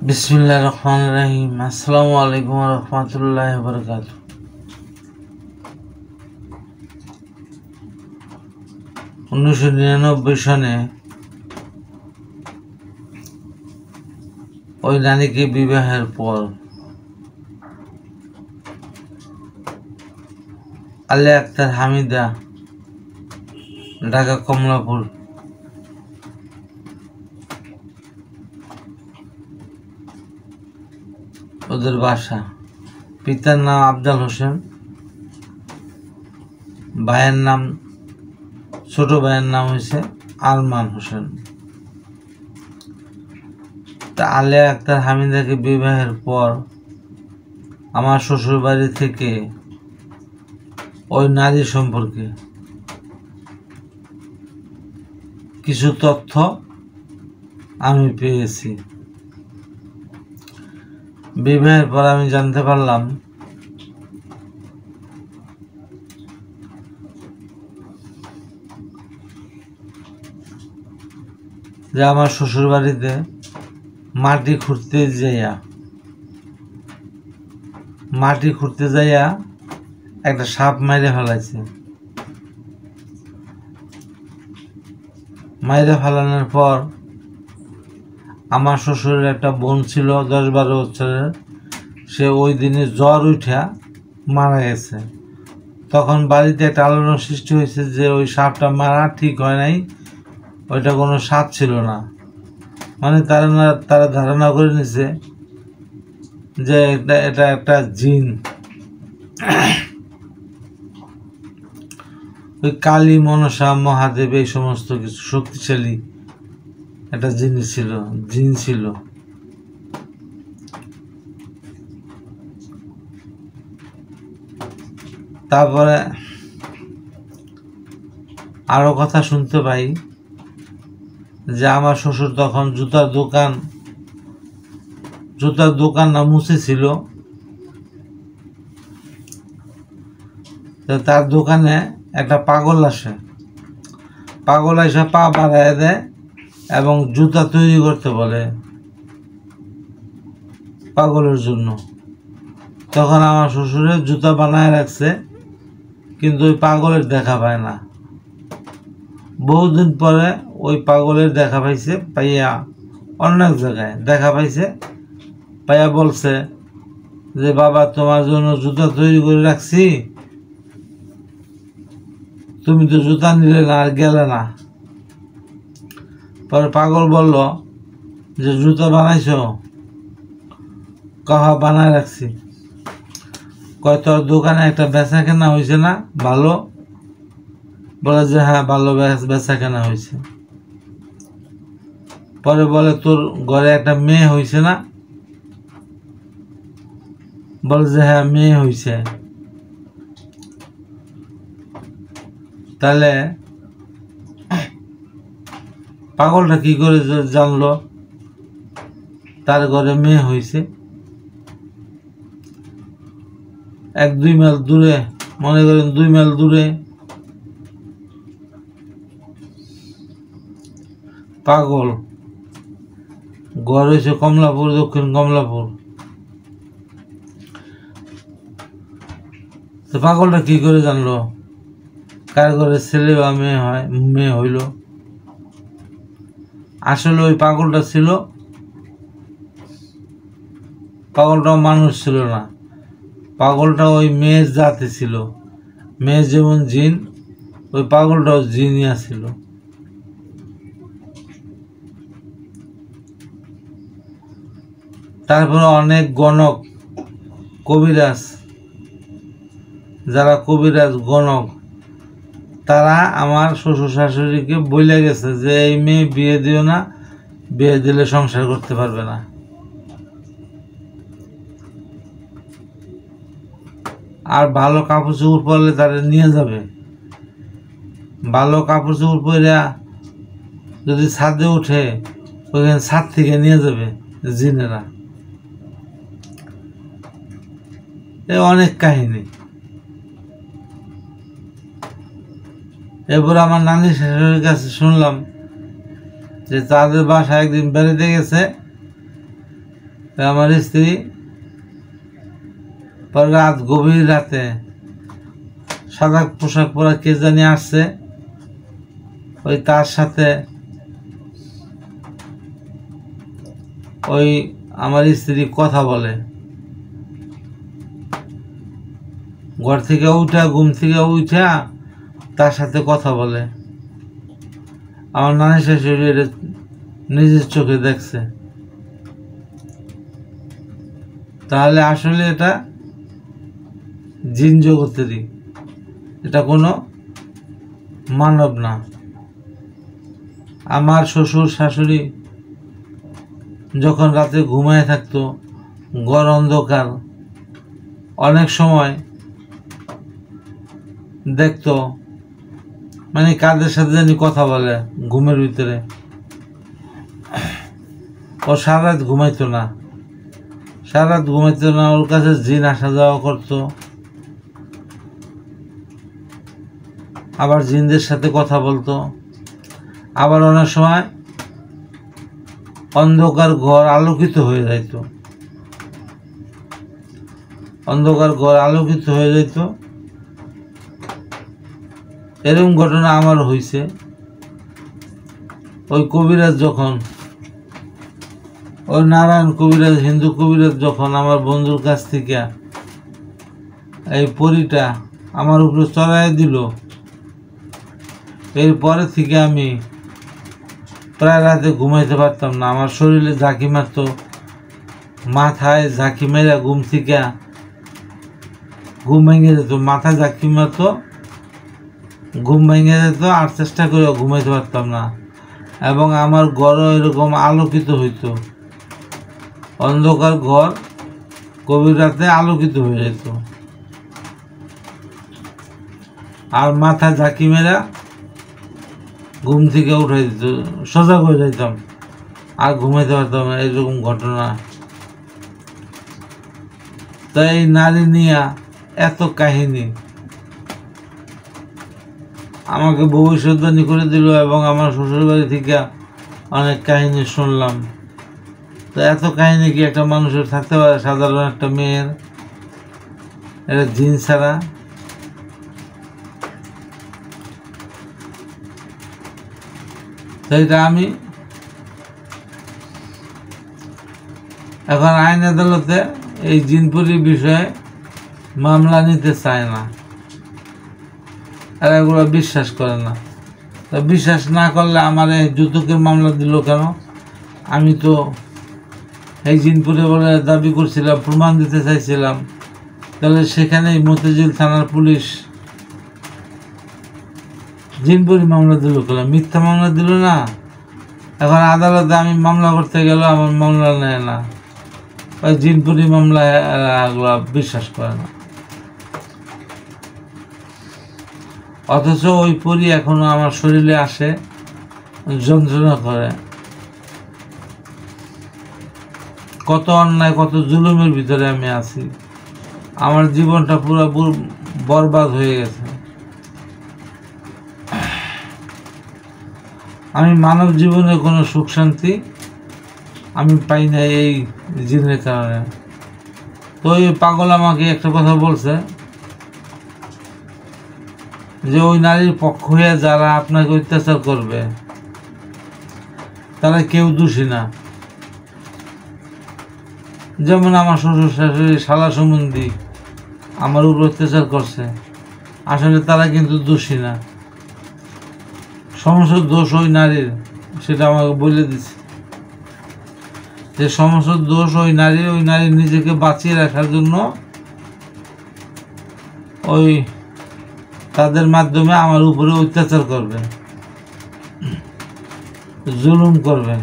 বিসমিল্লাহির রহমানির রহিম। আসসালামু আলাইকুম ওয়া রাহমাতুল্লাহি ওয়া বারাকাতুহু। 1999 সনে ওই নারীকে বিবাহের পর আলিয়া আক্তার হামিদা ঢাকা কমলাপুর ওদের বাসা। পিতার নাম আফজাল হোসেন, ভাইয়ের নাম ছোট ভাইয়ের নাম হয়েছে আরমান হোসেন। তা আলিয়া আক্তার হামিদাকে বিবাহের পর আমার শ্বশুর বাড়ি থেকে ওই নারী সম্পর্কে কিছু তথ্য আমি পেয়েছি। বিবাহের পর আমি জানতে পারলাম যে আমার শ্বশুর বাড়িতে মাটি খুঁড়তে যাইয়া একটা সাপ মাইরে ফেলাইছে। মাইরে ফেলানোর পর আমার শ্বশুরের একটা বোন ছিল 10-12 বছরের, সে ওই দিনে জ্বর উঠা মারা গেছে। তখন বাড়িতে একটা আলোড়ন সৃষ্টি হয়েছে যে ওই সাপটা মারা ঠিক হয় নাই, ওইটা কোনো সাপ ছিল না। মানে তারা ধারণা করে নিছে যে এটা একটা জিন। ওই কালী, মনসা, মহাদেব এই সমস্ত কিছু শক্তিশালী একটা জিন ছিল। তারপরে আরো কথা শুনতে পাই যে আমার শ্বশুর তখন জুতার দোকান না মুছে ছিল, তার দোকানে একটা পাগল এসে পা বাড়ায় দেয় এবং জুতা তৈরি করতে বলে পাগলের জন্য। তখন আমার শ্বশুরের জুতা বানায় রাখছে, কিন্তু ওই পাগলের দেখা পায় না। বহুদিন পরে ওই পাগলের দেখা পাইয়া অনেক জায়গায় দেখা পাইছে, পাইয়া বলছে যে বাবা, তোমার জন্য জুতা তৈরি করে রাখছি, তুমি তো জুতা নিলে না আর গেলে না। পরে পাগল বলল যে জুতা বানাইছ? কাহা বানায় রাখছি। কয় তোর দোকানে একটা বেচা কেনা হয়েছে না ভালো? বলে যে হ্যাঁ, ভালো বেচা কেনা হয়েছে। পরে বলে তোর ঘরে একটা মেয়ে হয়েছে না? বলে যে হ্যাঁ, মেয়ে হয়েছে। তাহলে পাগলটা কি করে জানলো তার ঘরে মেয়ে হয়েছে? 1-2 মাইল দূরে, মনে করেন 2 মাইল দূরে পাগল ঘর হয়েছে কমলাপুর, দক্ষিণ কমলাপুর। তো পাগলটা কি করে জানলো কার ঘরে ছেলে বা মেয়ে হইল? আসলে ওই পাগলটাও মানুষ ছিল না, পাগলটা ওই মেয়ের জাতি ছিল। মেয়ে যেমন জিন, ওই পাগলটাও জিনিয়া ছিল। তারপরে অনেক গণক, কবিরাজ, যারা কবিরাজ গণক, তারা আমার শ্বশুর শাশুড়িকে বলে গেছে যে এই মেয়ে বিয়ে দিও না, বিয়ে দিলে সংসার করতে পারবে না। আর ভালো কাপড় চোপড় পরলে তারা নিয়ে যাবে। ভালো কাপড় চোপড় পরে যদি ছাদে উঠে, ওইখানে ছাদ থেকে নিয়ে যাবে জিনেরা। এ অনেক কাহিনী। এরপর আমার নানি শাশুড়ির কাছে শুনলাম যে তাদের বাসায় একদিন বেড়াতে গেছে, আমার স্ত্রী পরে গভীর রাতে সাদা পোশাক পরা কে জানি আসছে, ওই তার সাথে ওই আমার স্ত্রী কথা বলে। ঘর থেকে উঠা, ঘুম থেকে উঠা তার সাথে কথা বলে। আমার নানি শাশুড়ি এটা নিজের চোখে দেখছে। তাহলে আসলে এটা জিন জগতেরই, এটা কোনো মানব না। আমার শ্বশুর শাশুড়ি যখন রাতে ঘুমায় থাকতো, ঘর অন্ধকার, অনেক সময় দেখতো মানে কাদের সাথে জানি কথা বলে ঘুমের ভিতরে। ও সারা রাত ঘুমাইতো না, সারা রাত ঘুমাইতো না, ওর কাছে জিন আসা যাওয়া করতো। আবার জিনদের সাথে কথা বলতো। আবার অনেক সময় অন্ধকার ঘর আলোকিত হয়ে যাইত, অন্ধকার ঘর আলোকিত হয়ে যাইত। এরকম ঘটনা আমার হয়েছে। ওই কবিরাজ যখন, ওই নারায়ণ কবিরাজ, হিন্দু কবিরাজ যখন আমার বন্ধুর কাছ থেকে এই পরীটা আমার উপরে চড়াই দিল, এরপরে থেকে আমি প্রায় রাতে ঘুমাইতে পারতাম না। আমার শরীরে ঝাঁকি মারতো, মাথায় ঝাঁকি মেরা ঘুম থেকে ঘুম ভেঙে যেত, মাথায় ঝাঁকি মারতো, ঘুম ভেঙে যেত, আর চেষ্টা করে ঘুমাইতে পারতাম না। এবং আমার ঘরও এরকম আলোকিত হইতো, অন্ধকার ঘর গভীর রাতে আলোকিত হয়ে যেত। আর মাথায় ঝাঁকি মেরা ঘুম থেকে উঠাই দিত, সজাগ হয়ে যাইতাম, আর ঘুমাইতে পারতাম না। এরকম ঘটনা। তাই এই নারী নিয়ে এত কাহিনী আমাকে ভবিষ্যৎবাণী করে দিল, এবং আমার শ্বশুরবাড়ি থেকে অনেক কাহিনী শুনলাম। তো এত কাহিনী কি একটা মানুষের থাকতে পারে, সাধারণ একটা মেয়ের? এটা জিন ছাড়া। তো এটা আমি এখন আইন আদালতে এই জিনপুরির বিষয়ে মামলা নিতে চায় না, এরা এগুলো বিশ্বাস করে না। তো বিশ্বাস না করলে আমার এই যৌতুকের মামলা দিল কেন? আমি তো এই জিনপুরে বলে দাবি করছিলাম, প্রমাণ দিতে চাইছিলাম। তাহলে সেখানেই মতিঝিল থানার পুলিশ জিনপুরি মামলা দিল কেন? মিথ্যা মামলা দিল না। এখন আদালতে আমি মামলা করতে গেলে আমার মামলা নেয় না, ওই জিনপুরি মামলা এগুলো বিশ্বাস করে না। অথচ ওই পরি এখনো আমার শরীরে আসে, যন্ত্রণা করে। কত অন্যায়, কত জুলুমের ভিতরে আমি আছি। আমার জীবনটা পুরো বরবাদ হয়ে গেছে। আমি মানব জীবনে কোনো সুখ শান্তি আমি পাই না এই জিনের কারণে। তো ওই পাগল আমাকে একটা কথা বলছে যে ওই নারীর পক্ষ হয়ে যারা আপনাকে অত্যাচার করবে তারা কেউ দোষী না। যেমন আমার শ্বশুর শাশুড়ি শালা সম্বন্ধী আমার উপর অত্যাচার করছে, আসলে তারা কিন্তু দোষী না। সমস্ত দোষ ওই নারীর, সেটা আমাকে বলে দিচ্ছে যে সমস্ত দোষ ওই নারীর। ওই নারী নিজেকে বাঁচিয়ে রাখার জন্য ওই তাদের মাধ্যমে আমার উপরে অত্যাচার করবে, জুলুম করবে।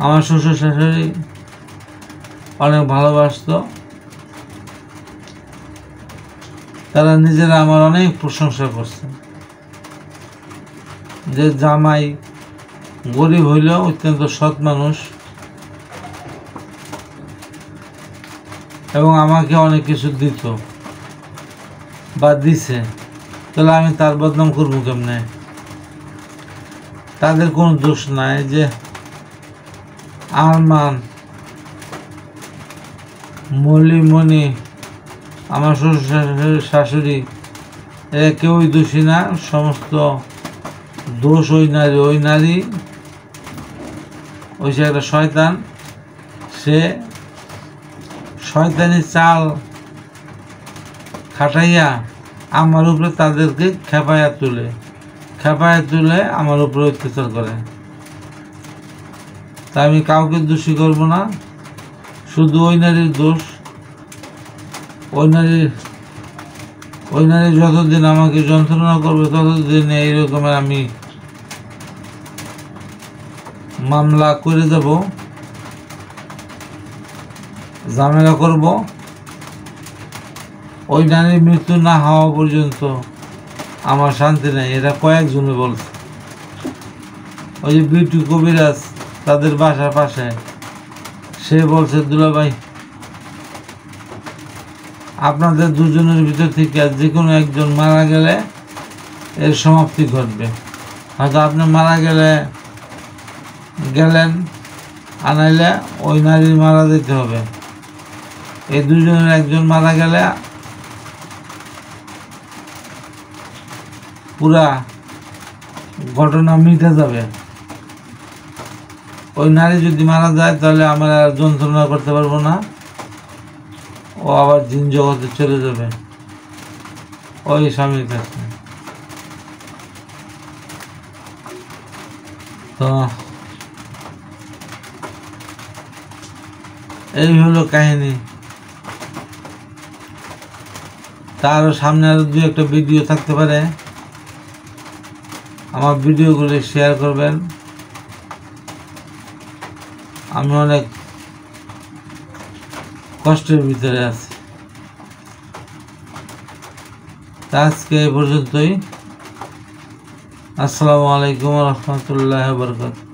আমার শ্বশুর শাশুড়ি অনেক ভালোবাসতো, তারা নিজেরা আমার অনেক প্রশংসা করছে যে জামাই গরিব হইলেও অত্যন্ত সৎ মানুষ, এবং আমাকে অনেক কিছু দিত বা দিছে। তাহলে আমি তার বদনাম করবো কেমনে? তাদের কোনো দোষ নাই যে আরমান, মলিমণি, আমার শ্বশুর শাশুড়ি, এরা কেউই দোষী না। সমস্ত দোষ ওই নারী ওই সে একটা শয়তান। সে শয়তানি চাল খাটাইয়া আমার উপরে তাদেরকে খেপাইয়া তুলে আমার উপরে অত্যাচার করে। তা আমি কাউকে দোষী করব না, শুধু ওই নারীর দোষ। ওই নারী যতদিন আমাকে যন্ত্রণা করবে ততদিন এই রকমের আমি মামলা করে দেব, ঝামেলা করব। ওই নারীর মৃত্যু না হওয়া পর্যন্ত আমার শান্তি নেই। এটা কয়েকজনে বলছে। ওই যে বিটু কবিরাজ, তাদের বাসার পাশে, সে বলছে দুলাভাই আপনাদের দুজনের ভিতর থেকে যে কোনো একজন মারা গেলে এর সমাপ্তি ঘটবে। হয়তো আপনি মারা গেলেন, আনাইলে ওই নারীর মারা যেতে হবে। এই দুজনের একজন মারা গেলে পুরা ঘটনা মিটে যাবে। ওই নারী যদি মারা যায় তাহলে আমরা আর যন্ত্রণা করতে পারবো না, ও আবার জিন জগতে চলে যাবে ওই স্বামীর কাছে। তো এই হলো কাহিনী। তারও সামনে আরো দু একটা ভিডিও থাকতে পারে, আমার ভিডিওগুলো শেয়ার করবেন। আমি অনেক কষ্টের ভিতরে আছি। আজকে এই পর্যন্তই। আসসালামু আলাইকুম ওয়া রাহমাতুল্লাহি ওয়া বারাকাতুহু।